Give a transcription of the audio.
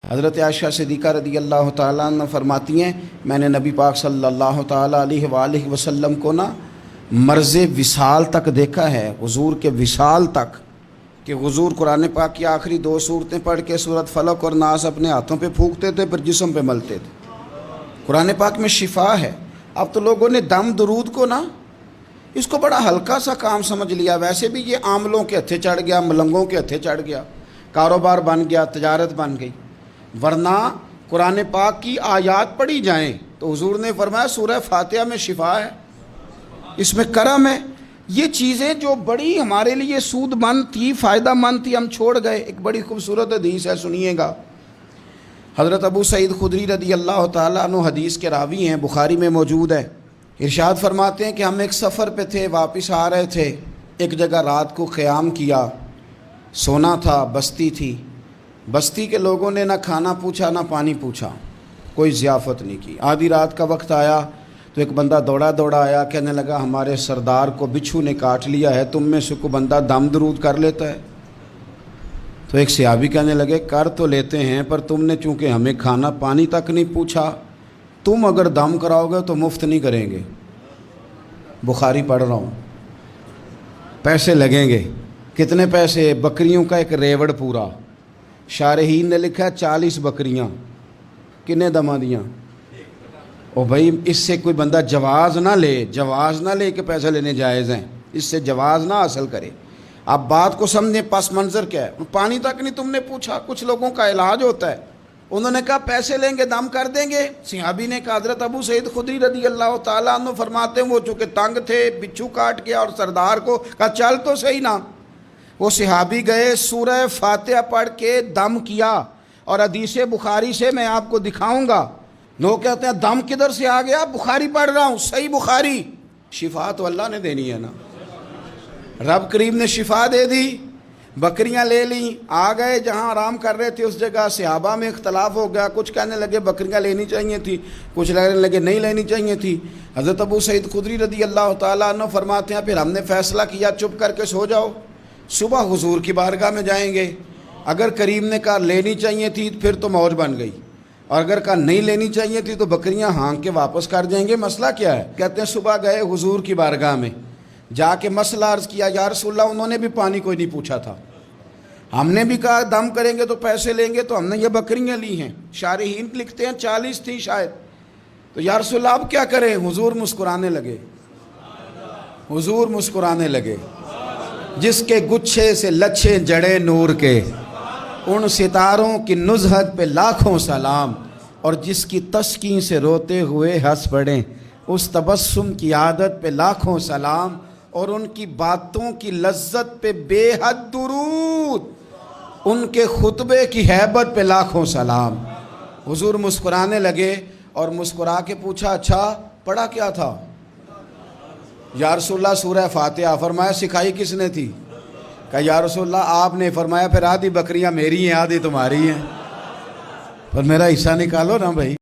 حضرت عائشہ صدیقہ رضی اللہ تعالیٰ عنہ فرماتی ہیں میں نے نبی پاک صلی اللہ تعالیٰ علیہ وآلہ وسلم کو مرض وصال تک دیکھا ہے، حضور کے وصال تک، کہ حضور قرآن پاک کی آخری 2 سورتیں پڑھ کے سورت فلق اور ناس اپنے ہاتھوں پہ پھونکتے تھے، پھر جسم پہ ملتے تھے۔ قرآن پاک میں شفا ہے۔ اب تو لوگوں نے دم درود کو اس کو بڑا ہلکا سا کام سمجھ لیا۔ ویسے بھی یہ عاملوں کے ہتھے چڑھ گیا، ملنگوں کے ہتھے چڑھ گیا، کاروبار بن گیا، تجارت بن گئی۔ ورنہ قرآن پاک کی آیات پڑھی جائیں تو حضور نے فرمایا سورہ فاتحہ میں شفا ہے، اس میں کرم ہے۔ یہ چیزیں جو بڑی ہمارے لیے سود مند تھی، فائدہ مند تھی، ہم چھوڑ گئے۔ ایک بڑی خوبصورت حدیث ہے، سنیے گا۔ حضرت ابو سعید خدری رضی اللہ تعالیٰ عنہ حدیث کے راوی ہیں، بخاری میں موجود ہے۔ ارشاد فرماتے ہیں کہ ہم ایک سفر پہ تھے، واپس آ رہے تھے، ایک جگہ رات کو قیام کیا، سونا تھا، بستی تھی۔ بستی کے لوگوں نے نہ کھانا پوچھا نہ پانی پوچھا، کوئی ضیافت نہیں کی۔ آدھی رات کا وقت آیا تو ایک بندہ دوڑا دوڑا آیا، کہنے لگا ہمارے سردار کو بچھو نے کاٹ لیا ہے، تم میں سے کوئی بندہ دم درود کر لیتا ہے؟ تو ایک صحابی کہنے لگے کر تو لیتے ہیں، پر تم نے چونکہ ہمیں کھانا پانی تک نہیں پوچھا، تم اگر دم کراؤ گے تو مفت نہیں کریں گے۔ بخاری پڑھ رہا ہوں، پیسے لگیں گے۔ کتنے پیسے؟ بکریوں کا ایک ریوڑ پورا۔ شارحین نے لکھا ہے 40 بکریاں۔ کنے دمہ دیاں؟ او بھائی اس سے کوئی بندہ جواز نہ لے کہ پیسے لینے جائز ہیں، اس سے جواز نہ حاصل کرے۔ آپ بات کو سمجھیں، پس منظر کیا ہے؟ پانی تک نہیں تم نے پوچھا۔ کچھ لوگوں کا علاج ہوتا ہے، انہوں نے کہا پیسے لیں گے دم کر دیں گے۔ صحابی نے کہا حضرت ابو سعید خدری رضی اللہ تعالیٰ عنہ فرماتے ہیں وہ چونکہ تنگ تھے، بچھو کاٹ گیا، اور سردار کو کہا چل تو صحیح نا۔ وہ صحابی گئے، سورہ فاتحہ پڑھ کے دم کیا، اور حدیث بخاری سے میں آپ کو دکھاؤں گا۔ لوگ کہتے ہیں دم کدھر سے آ گیا؟ بخاری پڑھ رہا ہوں، صحیح بخاری۔ شفا تو اللہ نے دینی ہے نا، رب کریم نے شفا دے دی۔ بکریاں لے لیں، آ گئے جہاں آرام کر رہے تھے اس جگہ۔ صحابہ میں اختلاف ہو گیا، کچھ کہنے لگے بکریاں لینی چاہیے تھی، کچھ کہنے لگے نہیں لینی چاہیے تھی۔ حضرت ابو سعید خدری رضی اللہ تعالیٰ عنہ فرماتے ہیں پھر ہم نے فیصلہ کیا چپ کر کے سو جاؤ، صبح حضور کی بارگاہ میں جائیں گے۔ اگر کریم نے کہا لینی چاہیے تھی پھر تو موج بن گئی، اور اگر کہا نہیں لینی چاہیے تھی تو بکریاں ہانک کے واپس کر جائیں گے۔ مسئلہ کیا ہے؟ کہتے ہیں صبح گئے حضور کی بارگاہ میں، جا کے مسئلہ عرض کیا، یا رسول اللہ انہوں نے بھی پانی کوئی نہیں پوچھا تھا، ہم نے بھی کہا دم کریں گے تو پیسے لیں گے، تو ہم نے یہ بکریاں لی ہیں۔ شارحین لکھتے ہیں 40 تھی شاید۔ تو یا رسول اللہ اب کیا کریں؟ حضور مسکرانے لگے، حضور مسکرانے لگے۔ جس کے گچھے سے لچھے جڑے نور کے، ان ستاروں کی نزہت پہ لاکھوں سلام، اور جس کی تسکین سے روتے ہوئے ہنس پڑیں، اس تبسم کی عادت پہ لاکھوں سلام، اور ان کی باتوں کی لذت پہ بے حد درود، ان کے خطبے کی ہیبت پہ لاکھوں سلام۔ حضور مسکرانے لگے اور مسکرا کے پوچھا اچھا پڑھا کیا تھا؟ یا رسول اللہ سورہ فاتحہ۔ فرمایا سکھائی کس نے تھی؟ کہا یا رسول اللہ آپ نے۔ فرمایا پھر آدھی بکریاں میری ہیں آدھی تمہاری ہیں، پر میرا حصہ نکالو نا بھائی۔